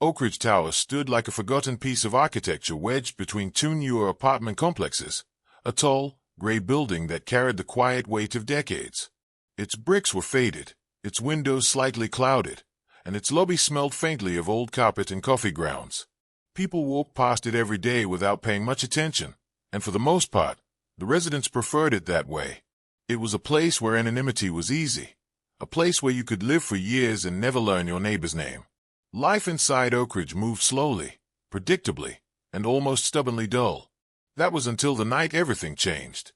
Oak Ridge Tower stood like a forgotten piece of architecture wedged between two newer apartment complexes, a tall, gray building that carried the quiet weight of decades. Its bricks were faded, its windows slightly clouded, and its lobby smelled faintly of old carpet and coffee grounds. People walked past it every day without paying much attention, and for the most part, the residents preferred it that way. It was a place where anonymity was easy, a place where you could live for years and never learn your neighbor's name. Life inside Oak Ridge moved slowly, predictably, and almost stubbornly dull. That was until the night everything changed.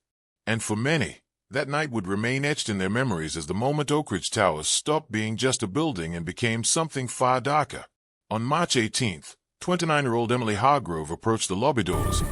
And for many, that night would remain etched in their memories as the moment Oak Ridge Towers stopped being just a building and became something far darker. On March 18th, 29-year-old Emily Hargrove approached the lobby doors,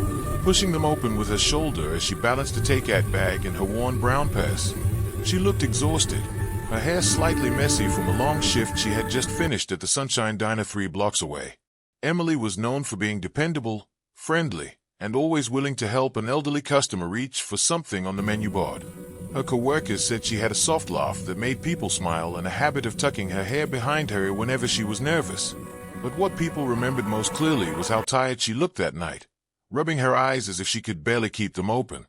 pushing them open with her shoulder as she balanced a take-out bag and her worn brown purse. She looked exhausted, her hair slightly messy from a long shift she had just finished at the Sunshine Diner 3 blocks away. Emily was known for being dependable, friendly, and always willing to help an elderly customer reach for something on the menu board. Her coworkers said she had a soft laugh that made people smile and a habit of tucking her hair behind her whenever she was nervous. But what people remembered most clearly was how tired she looked that night, rubbing her eyes as if she could barely keep them open.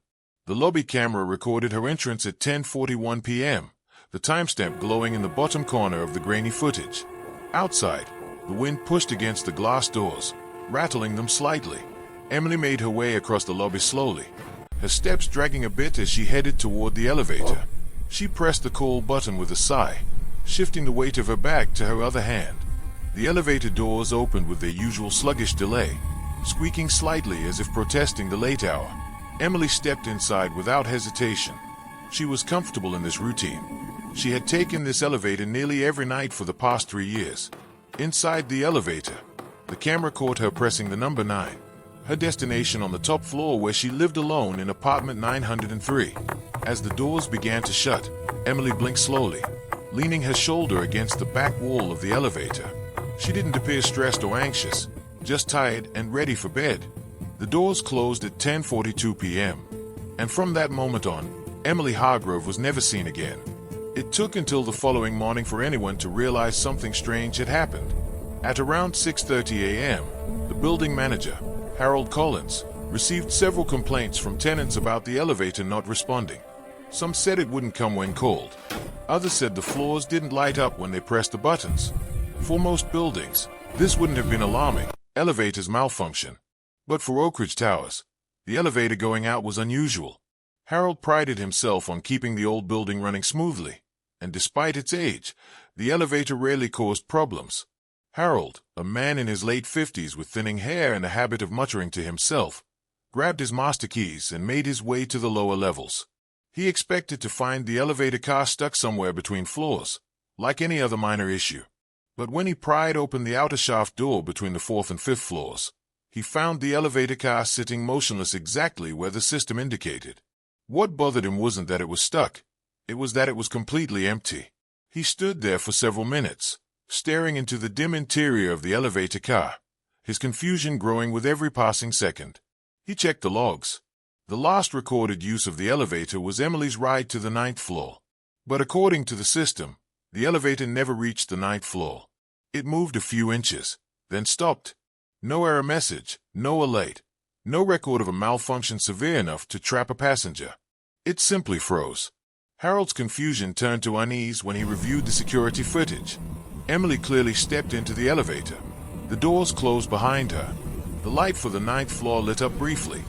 The lobby camera recorded her entrance at 10:41 p.m., the timestamp glowing in the bottom corner of the grainy footage. Outside, the wind pushed against the glass doors, rattling them slightly. Emily made her way across the lobby slowly, her steps dragging a bit as she headed toward the elevator. She pressed the call button with a sigh, shifting the weight of her bag to her other hand. The elevator doors opened with their usual sluggish delay, squeaking slightly as if protesting the late hour. Emily stepped inside without hesitation. She was comfortable in this routine. She had taken this elevator nearly every night for the past 3 years. Inside the elevator, the camera caught her pressing the number 9, her destination on the top floor where she lived alone in apartment 903. As the doors began to shut, Emily blinked slowly, leaning her shoulder against the back wall of the elevator. She didn't appear stressed or anxious, just tired and ready for bed. The doors closed at 10:42 p.m., and from that moment on, Emily Hargrove was never seen again. It took until the following morning for anyone to realize something strange had happened. At around 6:30 a.m., the building manager, Harold Collins, received several complaints from tenants about the elevator not responding. Some said it wouldn't come when called. Others said the floors didn't light up when they pressed the buttons. For most buildings, this wouldn't have been alarming. Elevators malfunction. But for Oak Ridge Towers, the elevator going out was unusual. Harold prided himself on keeping the old building running smoothly, and despite its age, the elevator rarely caused problems. Harold, a man in his late 50s with thinning hair and a habit of muttering to himself, grabbed his master keys and made his way to the lower levels. He expected to find the elevator car stuck somewhere between floors, like any other minor issue. But when he pried open the outer shaft door between the 4th and 5th floors, he found the elevator car sitting motionless exactly where the system indicated. What bothered him wasn't that it was stuck. It was that it was completely empty. He stood there for several minutes, staring into the dim interior of the elevator car, his confusion growing with every passing second. He checked the logs. The last recorded use of the elevator was Emily's ride to the 9th floor. But according to the system, the elevator never reached the 9th floor. It moved a few inches, then stopped. No error message, no alert, no record of a malfunction severe enough to trap a passenger. It simply froze. Harold's confusion turned to unease when he reviewed the security footage. Emily clearly stepped into the elevator. The doors closed behind her. The light for the 9th floor lit up briefly.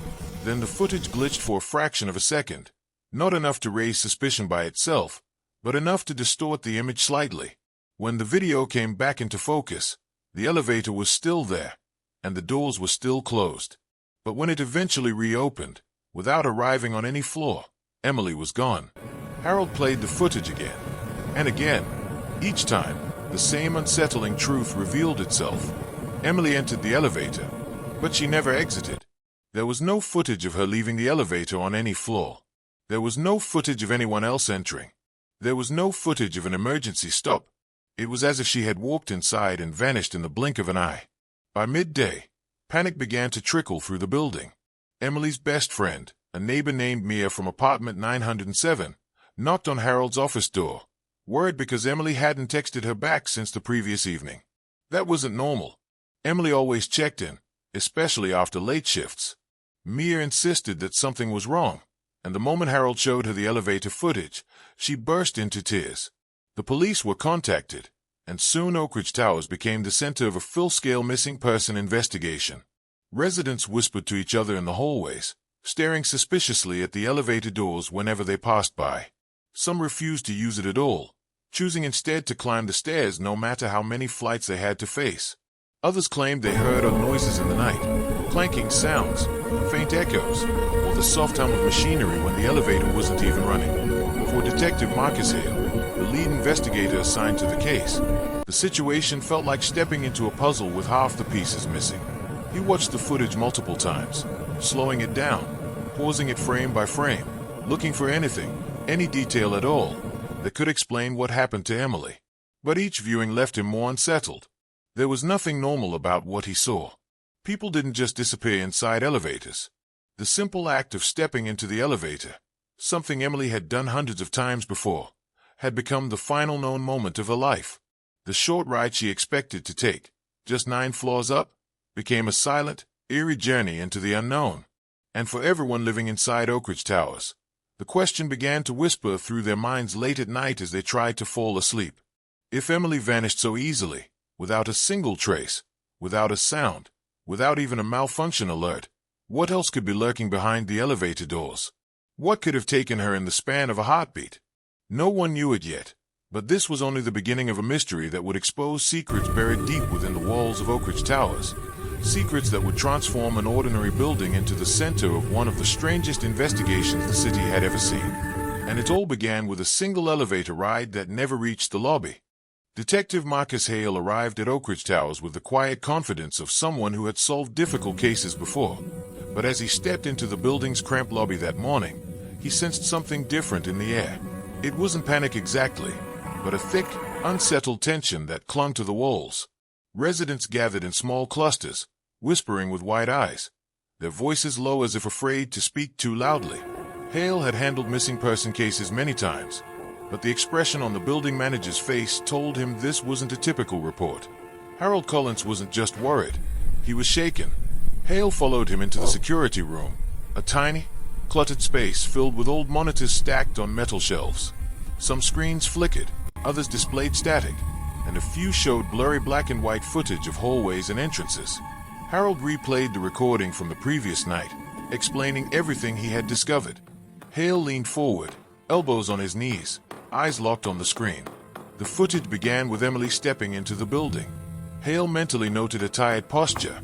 Then the footage glitched for a fraction of a second. Not enough to raise suspicion by itself, but enough to distort the image slightly. When the video came back into focus, the elevator was still there, and the doors were still closed. But when it eventually reopened, without arriving on any floor, Emily was gone. Harold played the footage again, and again. Each time, the same unsettling truth revealed itself. Emily entered the elevator, but she never exited. There was no footage of her leaving the elevator on any floor. There was no footage of anyone else entering. There was no footage of an emergency stop. It was as if she had walked inside and vanished in the blink of an eye. By midday, panic began to trickle through the building. Emily's best friend, a neighbor named Mia from apartment 907, knocked on Harold's office door, worried because Emily hadn't texted her back since the previous evening. That wasn't normal. Emily always checked in, especially after late shifts. Mia insisted that something was wrong, and the moment Harold showed her the elevator footage, she burst into tears. The police were contacted, and soon Oak Ridge Towers became the center of a full-scale missing person investigation. Residents whispered to each other in the hallways, staring suspiciously at the elevator doors whenever they passed by. Some refused to use it at all, choosing instead to climb the stairs no matter how many flights they had to face. Others claimed they heard odd noises in the night, clanking sounds, faint echoes, or the soft hum of machinery when the elevator wasn't even running. For Detective Marcus Hale, the lead investigator assigned to the case, the situation felt like stepping into a puzzle with half the pieces missing. He watched the footage multiple times, slowing it down, pausing it frame by frame, looking for anything, any detail at all, that could explain what happened to Emily. But each viewing left him more unsettled. There was nothing normal about what he saw. People didn't just disappear inside elevators. The simple act of stepping into the elevator, something Emily had done hundreds of times before, had become the final known moment of her life. The short ride she expected to take, just 9 floors up, became a silent, eerie journey into the unknown. And for everyone living inside Oak Ridge Towers, the question began to whisper through their minds late at night as they tried to fall asleep. If Emily vanished so easily, without a single trace, without a sound, without even a malfunction alert, what else could be lurking behind the elevator doors? What could have taken her in the span of a heartbeat? No one knew it yet, but this was only the beginning of a mystery that would expose secrets buried deep within the walls of Oak Ridge Towers. Secrets that would transform an ordinary building into the center of one of the strangest investigations the city had ever seen. And it all began with a single elevator ride that never reached the lobby. Detective Marcus Hale arrived at Oak Ridge Towers with the quiet confidence of someone who had solved difficult cases before. But as he stepped into the building's cramped lobby that morning, he sensed something different in the air. It wasn't panic exactly, but a thick, unsettled tension that clung to the walls. Residents gathered in small clusters, whispering with wide eyes, their voices low as if afraid to speak too loudly. Hale had handled missing person cases many times, but the expression on the building manager's face told him this wasn't a typical report. Harold Collins wasn't just worried, he was shaken. Hale followed him into the security room, a tiny, cluttered space filled with old monitors stacked on metal shelves. Some screens flickered, others displayed static, and a few showed blurry black and white footage of hallways and entrances. Harold replayed the recording from the previous night, explaining everything he had discovered. Hale leaned forward, elbows on his knees, eyes locked on the screen. The footage began with Emily stepping into the building. Hale mentally noted her tired posture,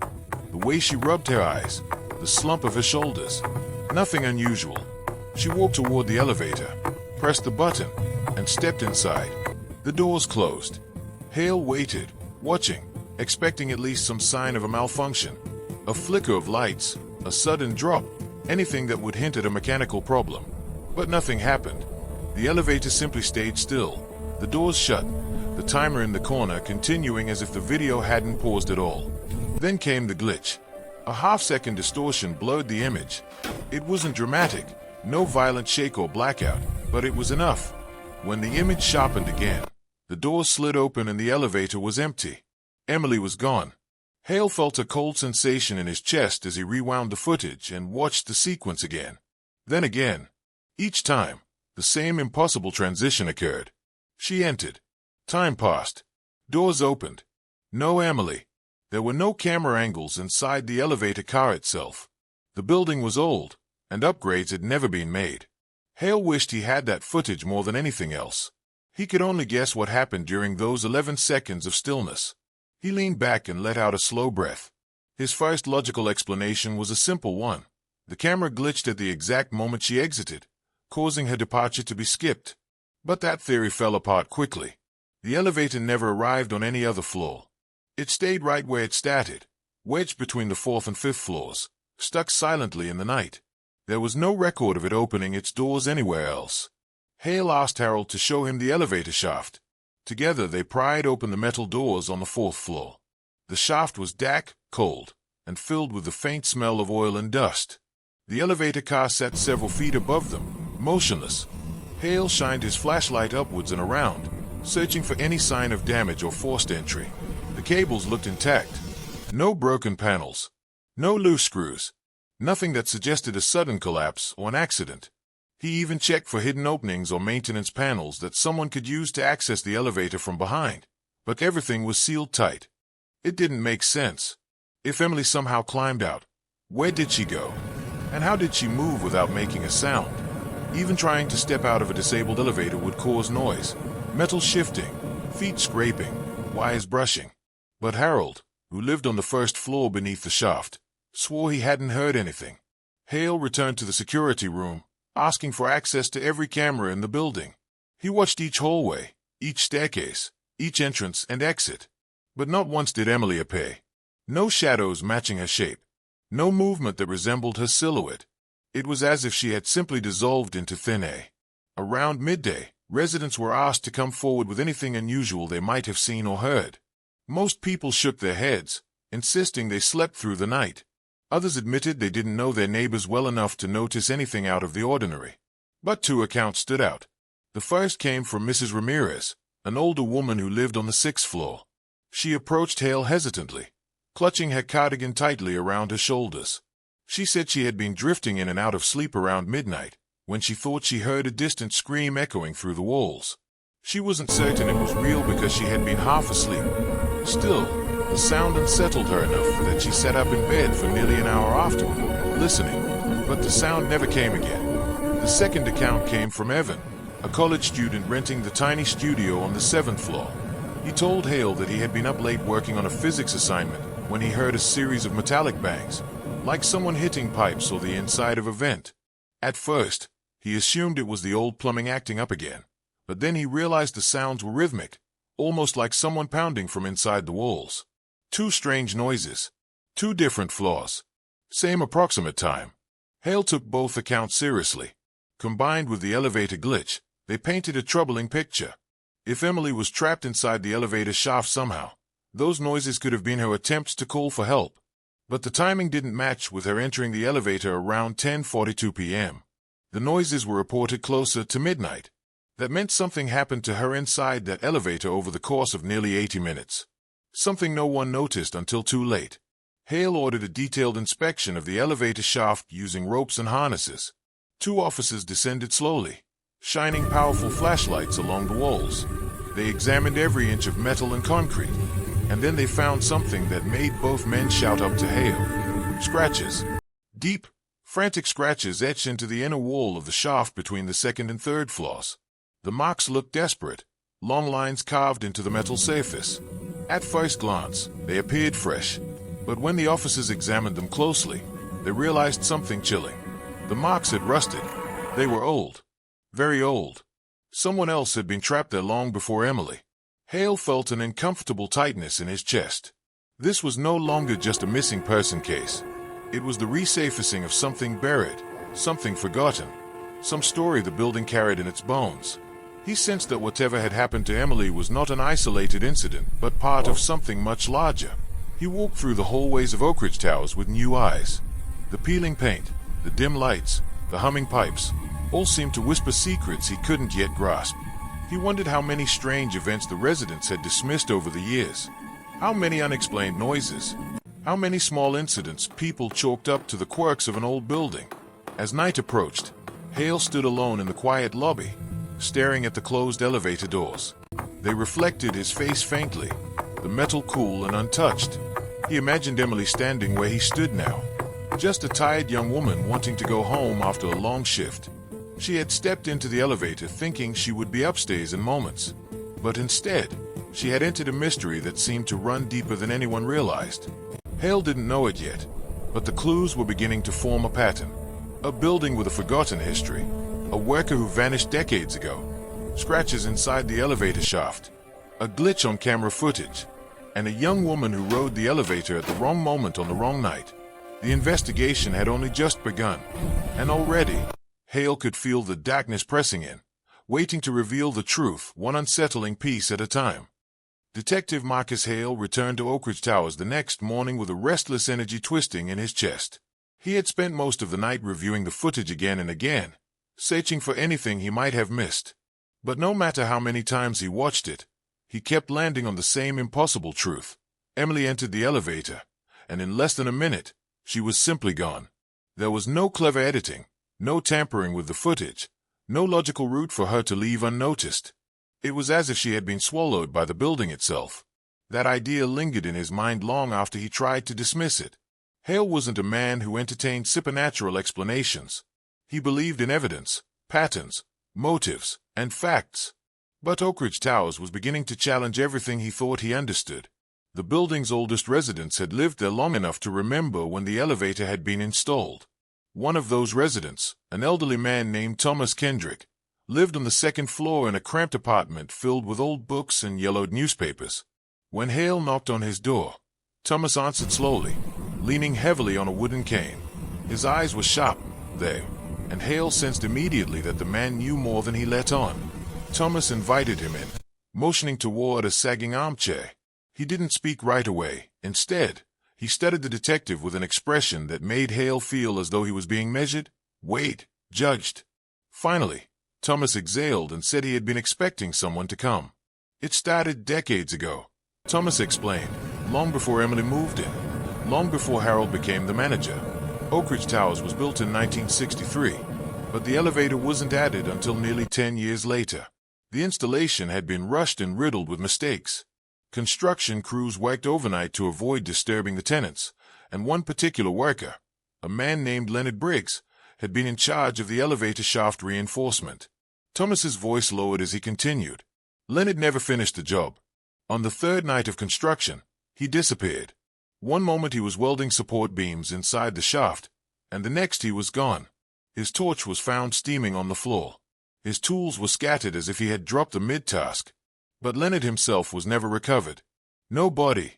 the way she rubbed her eyes, the slump of her shoulders. Nothing unusual. She walked toward the elevator, pressed the button, and stepped inside. The doors closed. Hale waited, watching, expecting at least some sign of a malfunction. A flicker of lights, a sudden drop, anything that would hint at a mechanical problem. But nothing happened. The elevator simply stayed still. The doors shut, the timer in the corner continuing as if the video hadn't paused at all. Then came the glitch. A half-second distortion blurred the image. It wasn't dramatic, no violent shake or blackout, but it was enough. When the image sharpened again, the door slid open and the elevator was empty. Emily was gone. Hale felt a cold sensation in his chest as he rewound the footage and watched the sequence again. Then again. Each time, the same impossible transition occurred. She entered. Time passed. Doors opened. No Emily. There were no camera angles inside the elevator car itself. The building was old, and upgrades had never been made. Hale wished he had that footage more than anything else. He could only guess what happened during those 11 seconds of stillness. He leaned back and let out a slow breath. His first logical explanation was a simple one. The camera glitched at the exact moment she exited, causing her departure to be skipped. But that theory fell apart quickly. The elevator never arrived on any other floor. It stayed right where it started, wedged between the 4th and 5th floors, stuck silently in the night. There was no record of it opening its doors anywhere else. Hale asked Harold to show him the elevator shaft. Together they pried open the metal doors on the 4th floor. The shaft was dark, cold, and filled with the faint smell of oil and dust. The elevator car sat several feet above them, motionless. Hale shined his flashlight upwards and around, searching for any sign of damage or forced entry. The cables looked intact. No broken panels. No loose screws. Nothing that suggested a sudden collapse or an accident. He even checked for hidden openings or maintenance panels that someone could use to access the elevator from behind. But everything was sealed tight. It didn't make sense. If Emily somehow climbed out, where did she go? And how did she move without making a sound? Even trying to step out of a disabled elevator would cause noise. Metal shifting, feet scraping, wires brushing. But Harold, who lived on the first floor beneath the shaft, swore he hadn't heard anything. Hale returned to the security room, asking for access to every camera in the building. He watched each hallway, each staircase, each entrance and exit. But not once did Emily appear. No shadows matching her shape. No movement that resembled her silhouette. It was as if she had simply dissolved into thin air. Around midday, residents were asked to come forward with anything unusual they might have seen or heard. Most people shook their heads, insisting they slept through the night. Others admitted they didn't know their neighbors well enough to notice anything out of the ordinary. But two accounts stood out. The first came from Mrs. Ramirez, an older woman who lived on the 6th floor. She approached Hale hesitantly, clutching her cardigan tightly around her shoulders. She said she had been drifting in and out of sleep around midnight, when she thought she heard a distant scream echoing through the walls. She wasn't certain it was real because she had been half asleep. Still, the sound unsettled her enough that she sat up in bed for nearly an hour afterward, listening. But the sound never came again. The second account came from Evan, a college student renting the tiny studio on the 7th floor. He told Hale that he had been up late working on a physics assignment when he heard a series of metallic bangs, like someone hitting pipes or the inside of a vent. At first, he assumed it was the old plumbing acting up again, but then he realized the sounds were rhythmic, almost like someone pounding from inside the walls. Two strange noises. Two different floors. Same approximate time. Hale took both accounts seriously. Combined with the elevator glitch, they painted a troubling picture. If Emily was trapped inside the elevator shaft somehow, those noises could have been her attempts to call for help. But the timing didn't match with her entering the elevator around 10:42 p.m. The noises were reported closer to midnight. That meant something happened to her inside that elevator over the course of nearly 80 minutes. Something no one noticed until too late. Hale ordered a detailed inspection of the elevator shaft using ropes and harnesses. Two officers descended slowly, shining powerful flashlights along the walls. They examined every inch of metal and concrete, and then they found something that made both men shout up to Hale. Scratches. Deep, frantic scratches etched into the inner wall of the shaft between the 2nd and 3rd floors. The marks looked desperate, long lines carved into the metal surface. At first glance, they appeared fresh, but when the officers examined them closely, they realized something chilling. The marks had rusted. They were old. Very old. Someone else had been trapped there long before Emily. Hale felt an uncomfortable tightness in his chest. This was no longer just a missing person case. It was the resurfacing of something buried, something forgotten, some story the building carried in its bones. He sensed that whatever had happened to Emily was not an isolated incident, but part of something much larger. He walked through the hallways of Oak Ridge Towers with new eyes. The peeling paint, the dim lights, the humming pipes, all seemed to whisper secrets he couldn't yet grasp. He wondered how many strange events the residents had dismissed over the years. How many unexplained noises. How many small incidents people chalked up to the quirks of an old building. As night approached, Hale stood alone in the quiet lobby, staring at the closed elevator doors. They reflected his face faintly, the metal cool and untouched. He imagined Emily standing where he stood now, just a tired young woman wanting to go home after a long shift. She had stepped into the elevator thinking she would be upstairs in moments, but instead, she had entered a mystery that seemed to run deeper than anyone realized. Hale didn't know it yet, but the clues were beginning to form a pattern. A building with a forgotten history, a worker who vanished decades ago, scratches inside the elevator shaft, a glitch on camera footage, and a young woman who rode the elevator at the wrong moment on the wrong night. The investigation had only just begun, and already, Hale could feel the darkness pressing in, waiting to reveal the truth, one unsettling piece at a time. Detective Marcus Hale returned to Oak Ridge Towers the next morning with a restless energy twisting in his chest. He had spent most of the night reviewing the footage again and again, searching for anything he might have missed. But no matter how many times he watched it, he kept landing on the same impossible truth. Emily entered the elevator, and in less than a minute, she was simply gone. There was no clever editing, no tampering with the footage, no logical route for her to leave unnoticed. It was as if she had been swallowed by the building itself. That idea lingered in his mind long after he tried to dismiss it. Hale wasn't a man who entertained supernatural explanations. He believed in evidence, patterns, motives, and facts. But Oak Ridge Towers was beginning to challenge everything he thought he understood. The building's oldest residents had lived there long enough to remember when the elevator had been installed. One of those residents, an elderly man named Thomas Kendrick, lived on the second floor in a cramped apartment filled with old books and yellowed newspapers. When Hale knocked on his door, Thomas answered slowly, leaning heavily on a wooden cane. His eyes were sharp, there, and Hale sensed immediately that the man knew more than he let on. Thomas invited him in, motioning toward a sagging armchair. He didn't speak right away. Instead, he studied the detective with an expression that made Hale feel as though he was being measured, weighed, judged. Finally, Thomas exhaled and said he had been expecting someone to come. It started decades ago, Thomas explained, long before Emily moved in, long before Harold became the manager. Oak Ridge Towers was built in 1963, but the elevator wasn't added until nearly 10 years later. The installation had been rushed and riddled with mistakes. Construction crews worked overnight to avoid disturbing the tenants, and one particular worker, a man named Leonard Briggs, had been in charge of the elevator shaft reinforcement. Thomas's voice lowered as he continued. Leonard never finished the job. On the third night of construction, he disappeared. One moment he was welding support beams inside the shaft, and the next he was gone. His torch was found steaming on the floor. His tools were scattered as if he had dropped them mid-task. But Leonard himself was never recovered. No body,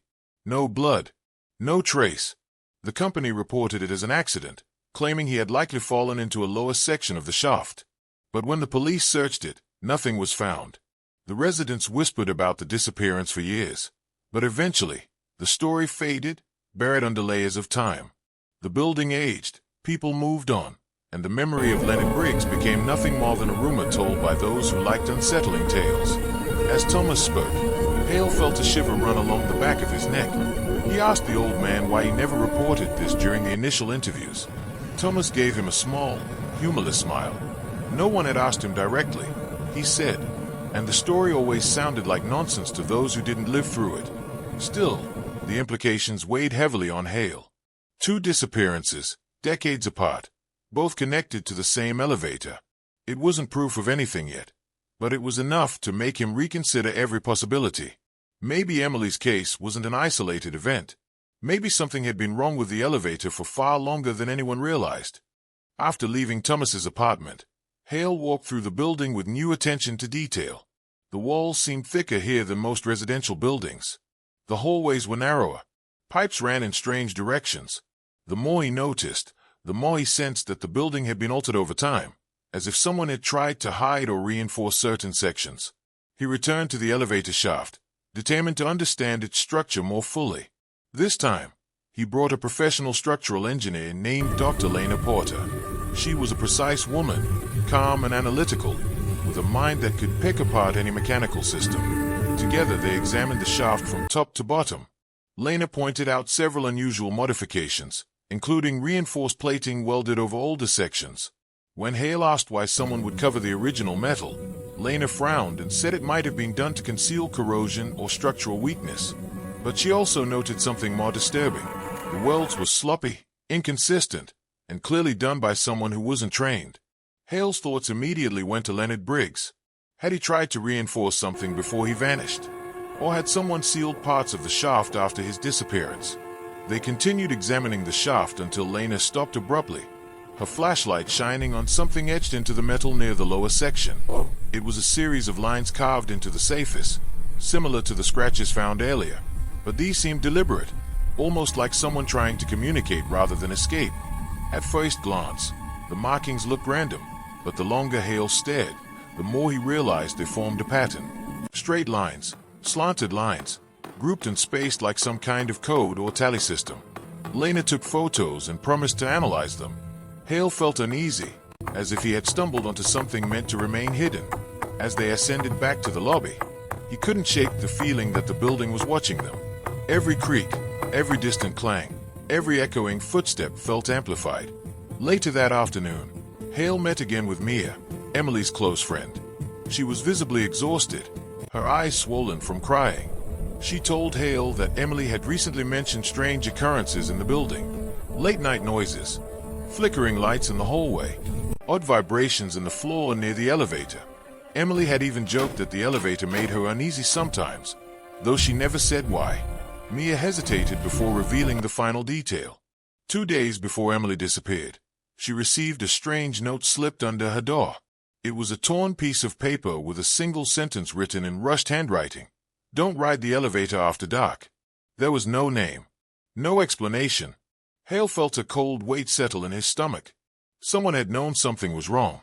no blood, no trace. The company reported it as an accident, claiming he had likely fallen into a lower section of the shaft. But when the police searched it, nothing was found. The residents whispered about the disappearance for years, but eventually, the story faded, buried under layers of time. The building aged, people moved on, and the memory of Leonard Briggs became nothing more than a rumor told by those who liked unsettling tales. As Thomas spoke, Hale felt a shiver run along the back of his neck. He asked the old man why he never reported this during the initial interviews. Thomas gave him a small, humorless smile. No one had asked him directly, he said, and the story always sounded like nonsense to those who didn't live through it. Still, the implications weighed heavily on Hale. 2 disappearances, decades apart, both connected to the same elevator. It wasn't proof of anything yet, but it was enough to make him reconsider every possibility. Maybe Emily's case wasn't an isolated event. Maybe something had been wrong with the elevator for far longer than anyone realized. After leaving Thomas's apartment, Hale walked through the building with new attention to detail. The walls seemed thicker here than most residential buildings. The hallways were narrower. Pipes ran in strange directions. The more he noticed, the more he sensed that the building had been altered over time, as if someone had tried to hide or reinforce certain sections. He returned to the elevator shaft, determined to understand its structure more fully. This time, he brought a professional structural engineer named Dr. Lena Porter. She was a precise woman, calm and analytical, with a mind that could pick apart any mechanical system. Together they examined the shaft from top to bottom. Lena pointed out several unusual modifications, including reinforced plating welded over older sections. When Hale asked why someone would cover the original metal, Lena frowned and said it might have been done to conceal corrosion or structural weakness. But she also noted something more disturbing. The welds were sloppy, inconsistent, and clearly done by someone who wasn't trained. Hale's thoughts immediately went to Leonard Briggs. Had he tried to reinforce something before he vanished? Or had someone sealed parts of the shaft after his disappearance? They continued examining the shaft until Lena stopped abruptly, her flashlight shining on something etched into the metal near the lower section. It was a series of lines carved into the surface, similar to the scratches found earlier, but these seemed deliberate, almost like someone trying to communicate rather than escape. At first glance, the markings looked random, but the longer Hale stared, the more he realized they formed a pattern. Straight lines, slanted lines, grouped and spaced like some kind of code or tally system. Lena took photos and promised to analyze them. Hale felt uneasy, as if he had stumbled onto something meant to remain hidden. As they ascended back to the lobby, he couldn't shake the feeling that the building was watching them. Every creak, every distant clang, Every echoing footstep felt amplified. Later that afternoon, Hale met again with Mia, Emily's close friend. She was visibly exhausted, her eyes swollen from crying. She told Hale that Emily had recently mentioned strange occurrences in the building. Late-night noises, flickering lights in the hallway, odd vibrations in the floor near the elevator. Emily had even joked that the elevator made her uneasy sometimes, though she never said why. Mia hesitated before revealing the final detail. 2 days before Emily disappeared, she received a strange note slipped under her door. It was a torn piece of paper with a single sentence written in rushed handwriting. "Don't ride the elevator after dark." There was no name, no explanation. Hale felt a cold weight settle in his stomach. Someone had known something was wrong.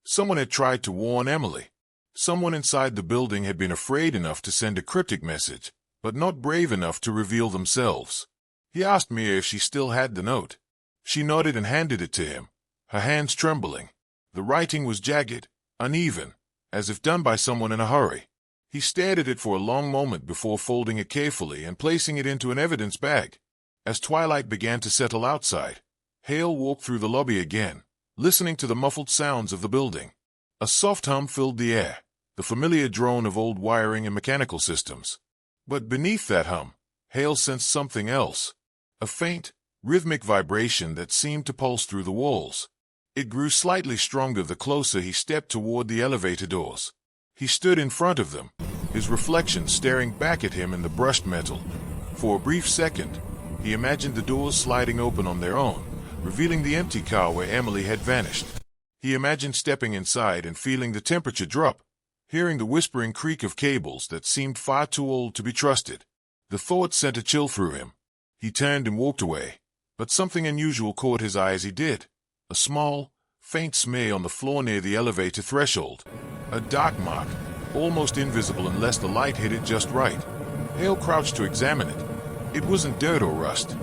Someone had tried to warn Emily. Someone inside the building had been afraid enough to send a cryptic message, but not brave enough to reveal themselves. He asked Mia if she still had the note. She nodded and handed it to him, her hands trembling. The writing was jagged, uneven, as if done by someone in a hurry. He stared at it for a long moment before folding it carefully and placing it into an evidence bag. As twilight began to settle outside, Hale walked through the lobby again, listening to the muffled sounds of the building. A soft hum filled the air, the familiar drone of old wiring and mechanical systems. But beneath that hum, Hale sensed something else. A faint, rhythmic vibration that seemed to pulse through the walls. It grew slightly stronger the closer he stepped toward the elevator doors. He stood in front of them, his reflection staring back at him in the brushed metal. For a brief second, he imagined the doors sliding open on their own, revealing the empty car where Emily had vanished. He imagined stepping inside and feeling the temperature drop, hearing the whispering creak of cables that seemed far too old to be trusted. The thought sent a chill through him. He turned and walked away, but something unusual caught his eye as he did. A small, faint smear on the floor near the elevator threshold. A dark mark, almost invisible unless the light hit it just right. Hale crouched to examine it. It wasn't dirt or rust.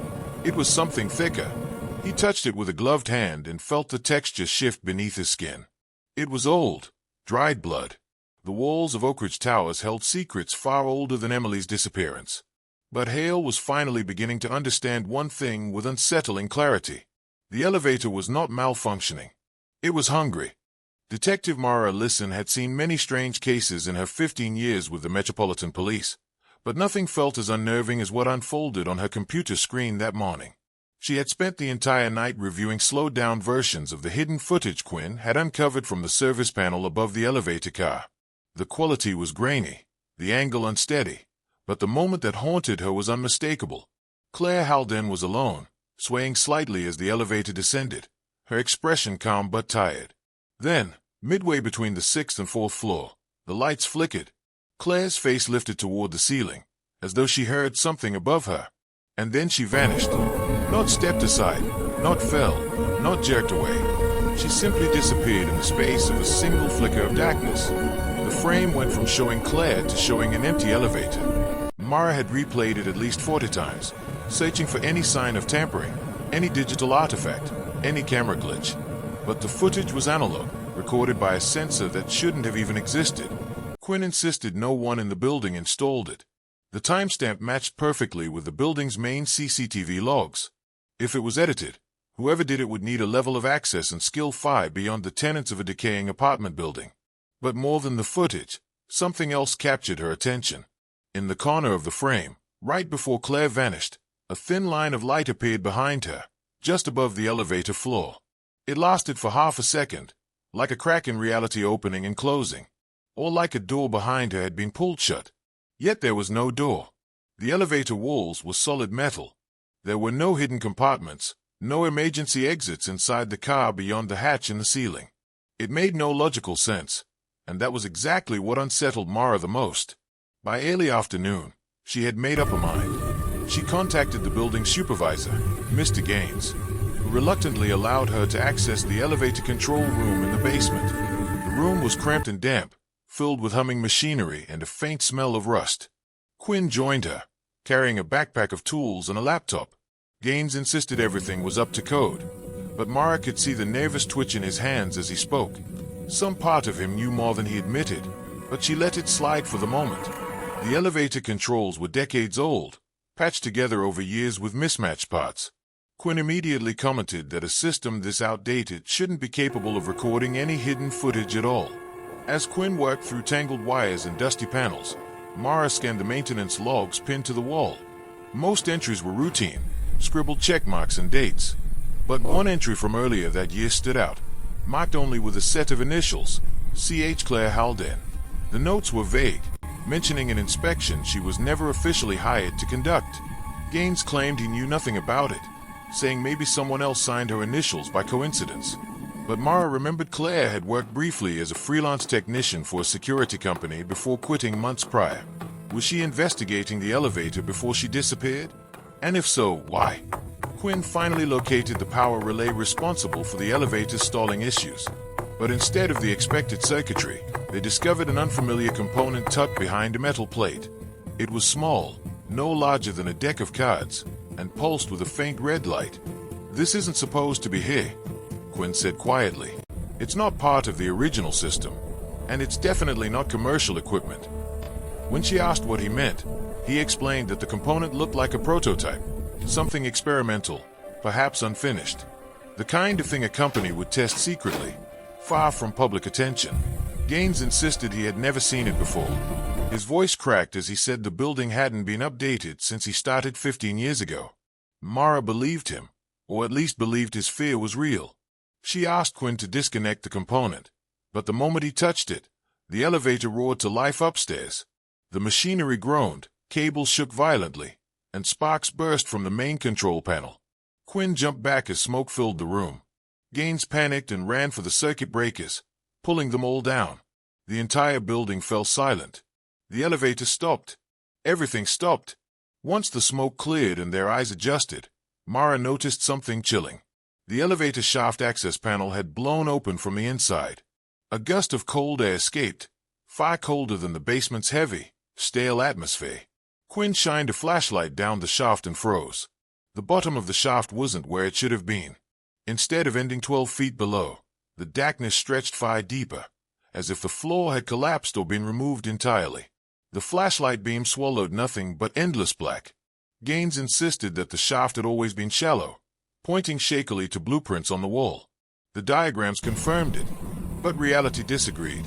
It was something thicker. He touched it with a gloved hand and felt the texture shift beneath his skin. It was old, dried blood. The walls of Oak Ridge Towers held secrets far older than Emily's disappearance. But Hale was finally beginning to understand one thing with unsettling clarity. The elevator was not malfunctioning. It was hungry. Detective Mara Lisson had seen many strange cases in her 15 years with the Metropolitan Police, but nothing felt as unnerving as what unfolded on her computer screen that morning. She had spent the entire night reviewing slowed-down versions of the hidden footage Quinn had uncovered from the service panel above the elevator car. The quality was grainy, the angle unsteady, but the moment that haunted her was unmistakable. Claire Haldane was alone, swaying slightly as the elevator descended, her expression calm but tired. Then, midway between the 6th and 4th floor, the lights flickered. Claire's face lifted toward the ceiling, as though she heard something above her. And then she vanished. Not stepped aside, not fell, not jerked away. She simply disappeared in the space of a single flicker of darkness. The frame went from showing Claire to showing an empty elevator. Mara had replayed it at least 40 times, searching for any sign of tampering, any digital artifact, any camera glitch. But the footage was analog, recorded by a sensor that shouldn't have even existed. Quinn insisted no one in the building installed it. The timestamp matched perfectly with the building's main CCTV logs. If it was edited, whoever did it would need a level of access and skill far beyond the tenants of a decaying apartment building. But more than the footage, something else captured her attention. In the corner of the frame, right before Claire vanished, a thin line of light appeared behind her, just above the elevator floor. It lasted for half a second, like a crack in reality opening and closing, or like a door behind her had been pulled shut. Yet there was no door. The elevator walls were solid metal. There were no hidden compartments, no emergency exits inside the car beyond the hatch in the ceiling. It made no logical sense, and that was exactly what unsettled Mara the most. By early afternoon, she had made up her mind. She contacted the building's supervisor, Mr. Gaines, who reluctantly allowed her to access the elevator control room in the basement. The room was cramped and damp, filled with humming machinery and a faint smell of rust. Quinn joined her, carrying a backpack of tools and a laptop. Gaines insisted everything was up to code, but Mara could see the nervous twitch in his hands as he spoke. Some part of him knew more than he admitted, but she let it slide for the moment. The elevator controls were decades old, patched together over years with mismatched parts. Quinn immediately commented that a system this outdated shouldn't be capable of recording any hidden footage at all. As Quinn worked through tangled wires and dusty panels, Mara scanned the maintenance logs pinned to the wall. Most entries were routine, scribbled check marks and dates. But one entry from earlier that year stood out, marked only with a set of initials, C.H. Claire Haldane. The notes were vague, mentioning an inspection she was never officially hired to conduct. Gaines claimed he knew nothing about it, saying maybe someone else signed her initials by coincidence. But Mara remembered Claire had worked briefly as a freelance technician for a security company before quitting months prior. Was she investigating the elevator before she disappeared? And if so, why? Quinn finally located the power relay responsible for the elevator's stalling issues. But instead of the expected circuitry, they discovered an unfamiliar component tucked behind a metal plate. It was small, no larger than a deck of cards, and pulsed with a faint red light. "This isn't supposed to be here," Quinn said quietly. "It's not part of the original system, and it's definitely not commercial equipment." When she asked what he meant, he explained that the component looked like a prototype, something experimental, perhaps unfinished. The kind of thing a company would test secretly, far from public attention. Gaines insisted he had never seen it before. His voice cracked as he said the building hadn't been updated since he started 15 years ago. Mara believed him, or at least believed his fear was real. She asked Quinn to disconnect the component, but the moment he touched it, the elevator roared to life upstairs. The machinery groaned, cables shook violently, and sparks burst from the main control panel. Quinn jumped back as smoke filled the room. Gaines panicked and ran for the circuit breakers, pulling them all down. The entire building fell silent. The elevator stopped. Everything stopped. Once the smoke cleared and their eyes adjusted, Mara noticed something chilling. The elevator shaft access panel had blown open from the inside. A gust of cold air escaped, far colder than the basement's heavy, stale atmosphere. Quinn shined a flashlight down the shaft and froze. The bottom of the shaft wasn't where it should have been. Instead of ending 12 feet below, the darkness stretched far deeper, as if the floor had collapsed or been removed entirely. The flashlight beam swallowed nothing but endless black. Gaines insisted that the shaft had always been shallow, pointing shakily to blueprints on the wall. The diagrams confirmed it, but reality disagreed.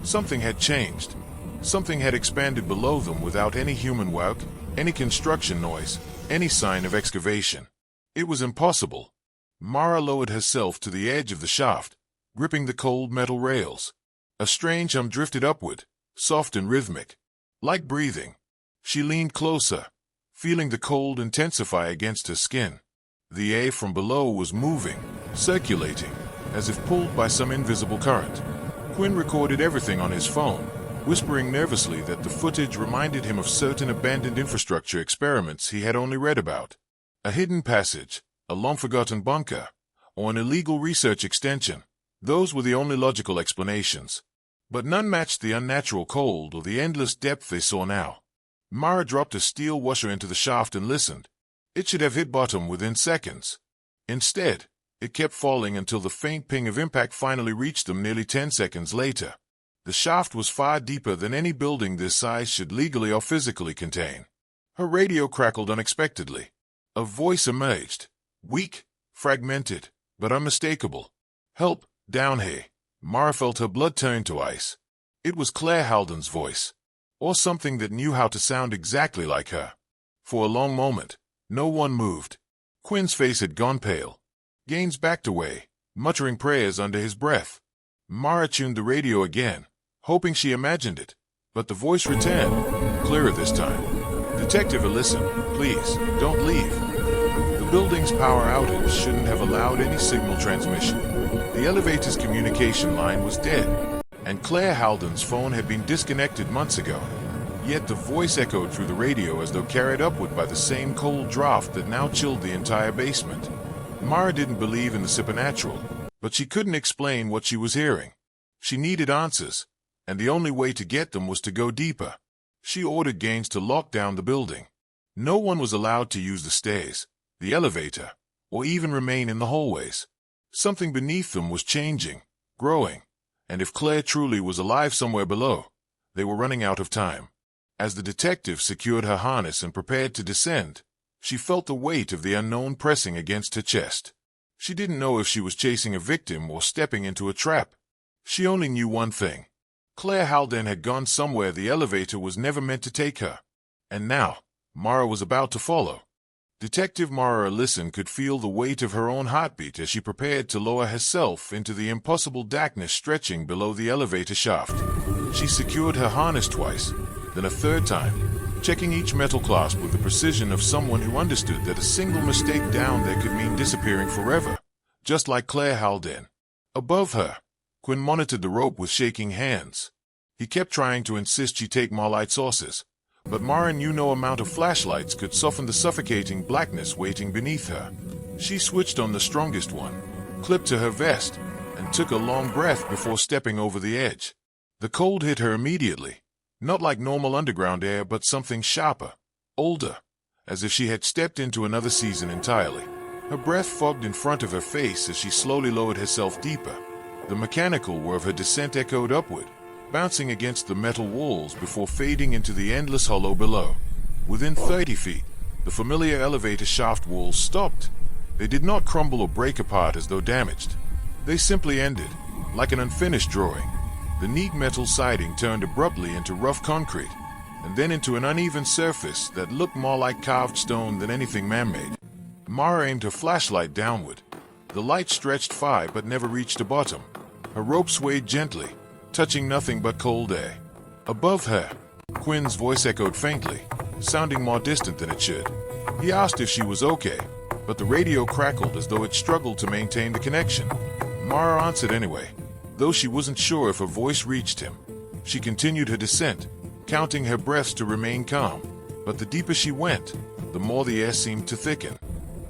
Something had changed. Something had expanded below them without any human work, any construction noise, any sign of excavation. It was impossible. Mara lowered herself to the edge of the shaft, gripping the cold metal rails. A strange hum drifted upward, soft and rhythmic, like breathing. She leaned closer, feeling the cold intensify against her skin. The air from below was moving, circulating, as if pulled by some invisible current. Quinn recorded everything on his phone, whispering nervously that the footage reminded him of certain abandoned infrastructure experiments he had only read about. A hidden passage, a long-forgotten bunker, or an illegal research extension. Those were the only logical explanations. But none matched the unnatural cold or the endless depth they saw now. Mara dropped a steel washer into the shaft and listened. It should have hit bottom within seconds. Instead, it kept falling until the faint ping of impact finally reached them nearly 10 seconds later. The shaft was far deeper than any building this size should legally or physically contain. Her radio crackled unexpectedly. A voice emerged, weak, fragmented, but unmistakable. "Help, down here." Mara felt her blood turn to ice. It was Claire Haldane's voice, or something that knew how to sound exactly like her. For a long moment, no one moved. Quinn's face had gone pale. Gaines backed away, muttering prayers under his breath. Mara tuned the radio again, hoping she imagined it, but the voice returned, clearer this time. "Detective, listen, please, don't leave." The building's power outage shouldn't have allowed any signal transmission. The elevator's communication line was dead, and Claire Haldane's phone had been disconnected months ago. Yet the voice echoed through the radio as though carried upward by the same cold draft that now chilled the entire basement. Mara didn't believe in the supernatural, but she couldn't explain what she was hearing. She needed answers, and the only way to get them was to go deeper. She ordered Gaines to lock down the building. No one was allowed to use the stairs, the elevator, or even remain in the hallways. Something beneath them was changing, growing, and if Claire truly was alive somewhere below, they were running out of time. As the detective secured her harness and prepared to descend, She felt the weight of the unknown pressing against her chest. She didn't know if she was chasing a victim or stepping into a trap. She only knew one thing. Claire Haldane had gone somewhere the elevator was never meant to take her. And now, Mara was about to follow. Detective Mara Ellison could feel the weight of her own heartbeat as she prepared to lower herself into the impossible darkness stretching below the elevator shaft. She secured her harness twice, then a third time, checking each metal clasp with the precision of someone who understood that a single mistake down there could mean disappearing forever, just like Claire Haldane. Above her, Quinn monitored the rope with shaking hands. He kept trying to insist she take more light sources, but Mara knew no amount of flashlights could soften the suffocating blackness waiting beneath her. She switched on the strongest one, clipped to her vest, and took a long breath before stepping over the edge. The cold hit her immediately, not like normal underground air but something sharper, older, as if she had stepped into another season entirely. Her breath fogged in front of her face as she slowly lowered herself deeper. The mechanical whir of her descent echoed upward, bouncing against the metal walls before fading into the endless hollow below. Within 30 feet, the familiar elevator shaft walls stopped. They did not crumble or break apart as though damaged. They simply ended, like an unfinished drawing. The neat metal siding turned abruptly into rough concrete, and then into an uneven surface that looked more like carved stone than anything man-made. Mara aimed her flashlight downward. The light stretched far but never reached the bottom. Her rope swayed gently, touching nothing but cold air. Above her, Quinn's voice echoed faintly, sounding more distant than it should. He asked if she was okay, but the radio crackled as though it struggled to maintain the connection. Mara answered anyway, though she wasn't sure if her voice reached him. She continued her descent, counting her breaths to remain calm, but the deeper she went, the more the air seemed to thicken.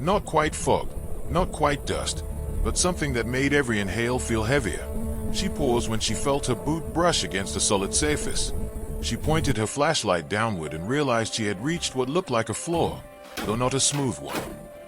Not quite fog, not quite dust, but something that made every inhale feel heavier. She paused when she felt her boot brush against a solid surface. She pointed her flashlight downward and realized she had reached what looked like a floor, though not a smooth one.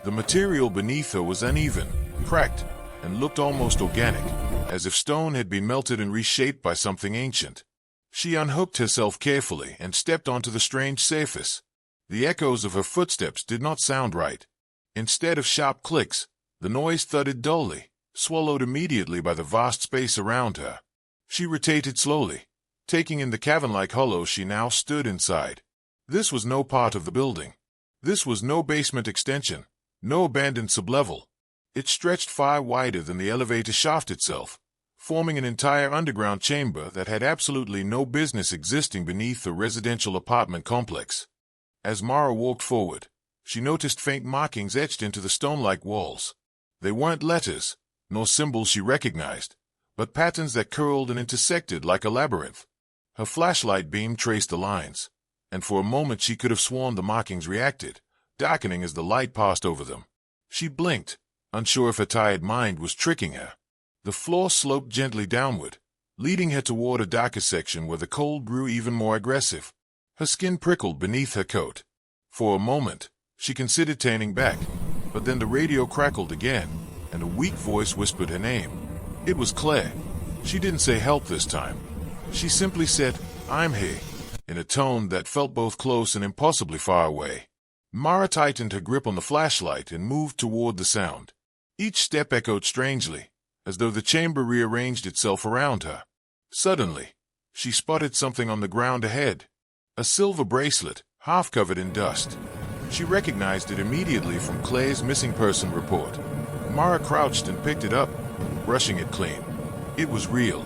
The material beneath her was uneven, cracked, and looked almost organic, as if stone had been melted and reshaped by something ancient. She unhooked herself carefully and stepped onto the strange surface. The echoes of her footsteps did not sound right. Instead of sharp clicks, the noise thudded dully, swallowed immediately by the vast space around her. She rotated slowly, taking in the cavern-like hollow she now stood inside. This was no part of the building. This was no basement extension, no abandoned sublevel. It stretched far wider than the elevator shaft itself, forming an entire underground chamber that had absolutely no business existing beneath a residential apartment complex. As Mara walked forward, she noticed faint markings etched into the stone-like walls. They weren't letters, nor symbols she recognized, but patterns that curled and intersected like a labyrinth. Her flashlight beam traced the lines, and for a moment she could have sworn the markings reacted, darkening as the light passed over them. She blinked, unsure if her tired mind was tricking her. The floor sloped gently downward, leading her toward a darker section where the cold grew even more aggressive. Her skin prickled beneath her coat. For a moment, she considered turning back, but then the radio crackled again, and a weak voice whispered her name. It was Claire. She didn't say help this time. She simply said, "I'm here," in a tone that felt both close and impossibly far away. Mara tightened her grip on the flashlight and moved toward the sound. Each step echoed strangely, as though the chamber rearranged itself around her. Suddenly, she spotted something on the ground ahead. A silver bracelet, half covered in dust. She recognized it immediately from Claire's missing person report. Mara crouched and picked it up, brushing it clean. It was real,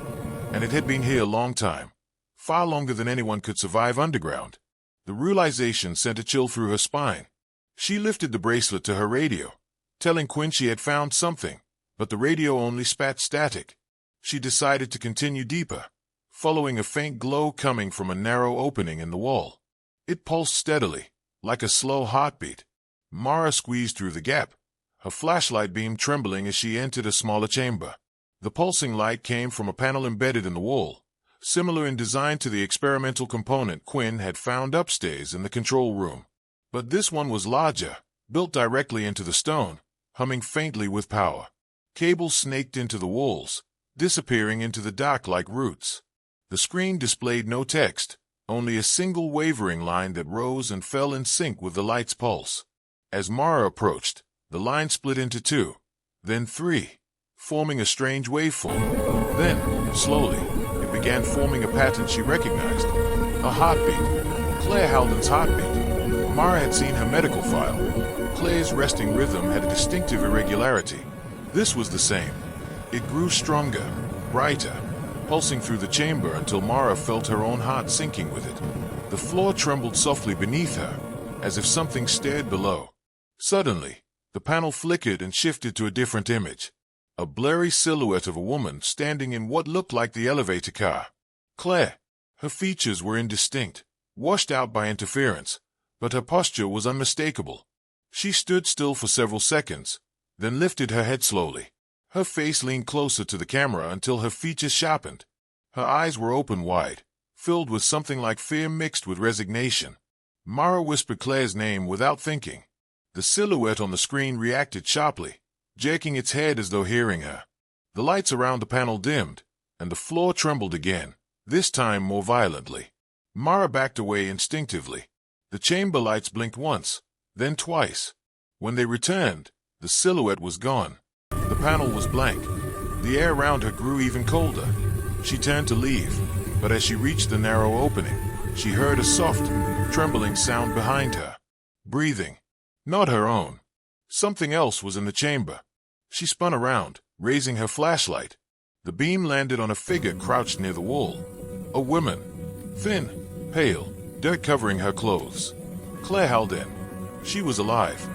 and it had been here a long time, far longer than anyone could survive underground. The realization sent a chill through her spine. She lifted the bracelet to her radio, telling Quinn she had found something, but the radio only spat static. She decided to continue deeper, following a faint glow coming from a narrow opening in the wall. It pulsed steadily, like a slow heartbeat. Mara squeezed through the gap, her flashlight beam trembling as she entered a smaller chamber. The pulsing light came from a panel embedded in the wall, similar in design to the experimental component Quinn had found upstairs in the control room. But this one was larger, built directly into the stone, humming faintly with power. Cables snaked into the walls, disappearing into the dark like roots. The screen displayed no text, only a single wavering line that rose and fell in sync with the light's pulse. As Mara approached, the line split into two, then three, forming a strange waveform. Then, slowly, it began forming a pattern she recognized. A heartbeat. Claire Halden's heartbeat. Mara had seen her medical file. Claire's resting rhythm had a distinctive irregularity. This was the same. It grew stronger, brighter, pulsing through the chamber until Mara felt her own heart sinking with it. The floor trembled softly beneath her, as if something stared below. Suddenly, the panel flickered and shifted to a different image. A blurry silhouette of a woman standing in what looked like the elevator car. Claire. Her features were indistinct, washed out by interference, but her posture was unmistakable. She stood still for several seconds, then lifted her head slowly. Her face leaned closer to the camera until her features sharpened. Her eyes were open wide, filled with something like fear mixed with resignation. Mara whispered Claire's name without thinking. The silhouette on the screen reacted sharply, jerking its head as though hearing her. The lights around the panel dimmed, and the floor trembled again, this time more violently. Mara backed away instinctively. The chamber lights blinked once, then twice. When they returned, the silhouette was gone. The panel was blank. The air around her grew even colder. She turned to leave, but as she reached the narrow opening, she heard a soft, trembling sound behind her. Breathing. Not her own. Something else was in the chamber. She spun around, raising her flashlight. The beam landed on a figure crouched near the wall. A woman. Thin, pale, dirt covering her clothes. Claire Halden. She was alive.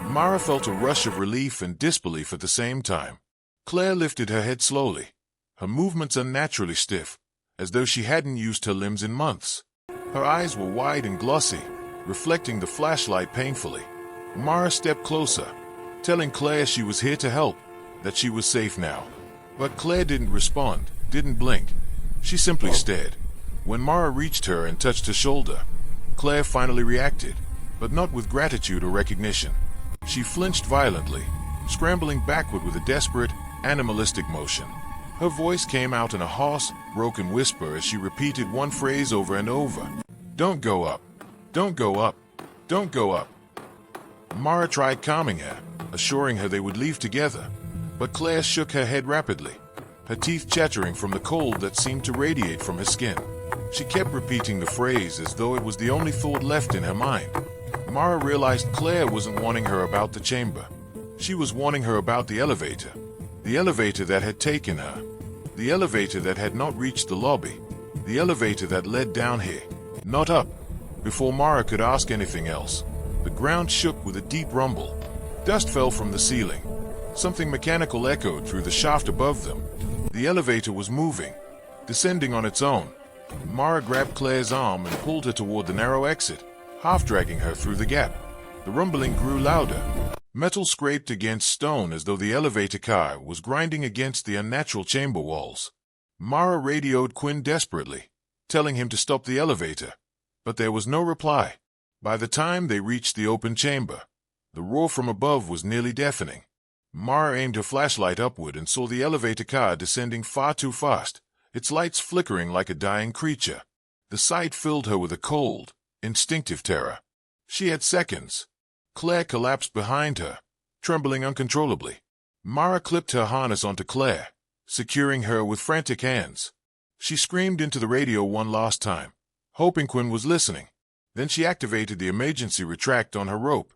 Mara felt a rush of relief and disbelief at the same time. Claire lifted her head slowly, her movements unnaturally stiff, as though she hadn't used her limbs in months. Her eyes were wide and glossy, reflecting the flashlight painfully. Mara stepped closer, telling Claire she was here to help, that she was safe now. But Claire didn't respond, didn't blink. She simply stared. When Mara reached her and touched her shoulder, Claire finally reacted, but not with gratitude or recognition. She flinched violently, scrambling backward with a desperate, animalistic motion. Her voice came out in a hoarse, broken whisper as she repeated one phrase over and over. "Don't go up. Don't go up. Don't go up." Mara tried calming her, assuring her they would leave together, but Claire shook her head rapidly, her teeth chattering from the cold that seemed to radiate from her skin. She kept repeating the phrase as though it was the only thought left in her mind. Mara realized Claire wasn't warning her about the chamber. She was warning her about the elevator that had taken her, the elevator that had not reached the lobby, the elevator that led down here, not up. Before Mara could ask anything else, the ground shook with a deep rumble. Dust fell from the ceiling. Something mechanical echoed through the shaft above them. The elevator was moving, descending on its own. Mara grabbed Claire's arm and pulled her toward the narrow exit, half dragging her through the gap. The rumbling grew louder. Metal scraped against stone as though the elevator car was grinding against the unnatural chamber walls. Mara radioed Quinn desperately, telling him to stop the elevator, but there was no reply. By the time they reached the open chamber, the roar from above was nearly deafening. Mara aimed her flashlight upward and saw the elevator car descending far too fast, its lights flickering like a dying creature. The sight filled her with a cold, instinctive terror. She had seconds. Claire collapsed behind her, trembling uncontrollably. Mara clipped her harness onto Claire, securing her with frantic hands. She screamed into the radio one last time, hoping Quinn was listening. Then she activated the emergency retract on her rope.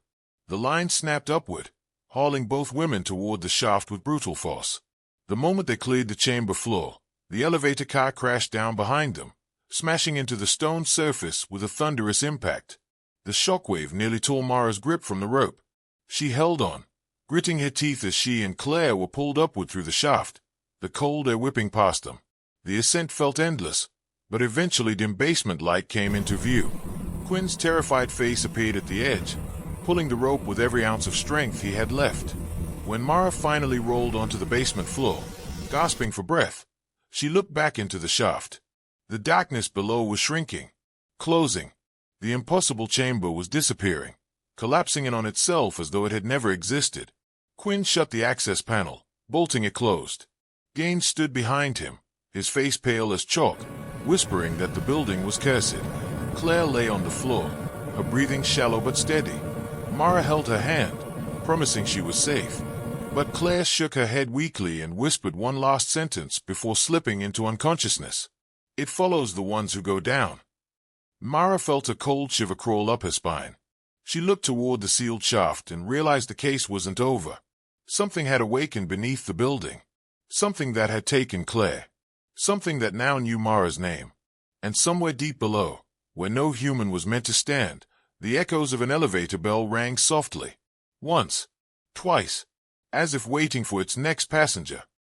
The line snapped upward, hauling both women toward the shaft with brutal force. The moment they cleared the chamber floor, the elevator car crashed down behind them, smashing into the stone surface with a thunderous impact. The shockwave nearly tore Mara's grip from the rope. She held on, gritting her teeth as she and Claire were pulled upward through the shaft, the cold air whipping past them. The ascent felt endless, but eventually dim basement light came into view. Quinn's terrified face appeared at the edge, pulling the rope with every ounce of strength he had left. When Mara finally rolled onto the basement floor, gasping for breath, she looked back into the shaft. The darkness below was shrinking, closing. The impossible chamber was disappearing, collapsing in on itself as though it had never existed. Quinn shut the access panel, bolting it closed. Gaines stood behind him, his face pale as chalk, whispering that the building was cursed. Claire lay on the floor, her breathing shallow but steady. Mara held her hand, promising she was safe. But Claire shook her head weakly and whispered one last sentence before slipping into unconsciousness. "It follows the ones who go down." Mara felt a cold shiver crawl up her spine. She looked toward the sealed shaft and realized the case wasn't over. Something had awakened beneath the building. Something that had taken Claire. Something that now knew Mara's name. And somewhere deep below, where no human was meant to stand, the echoes of an elevator bell rang softly. Once. Twice. As if waiting for its next passenger.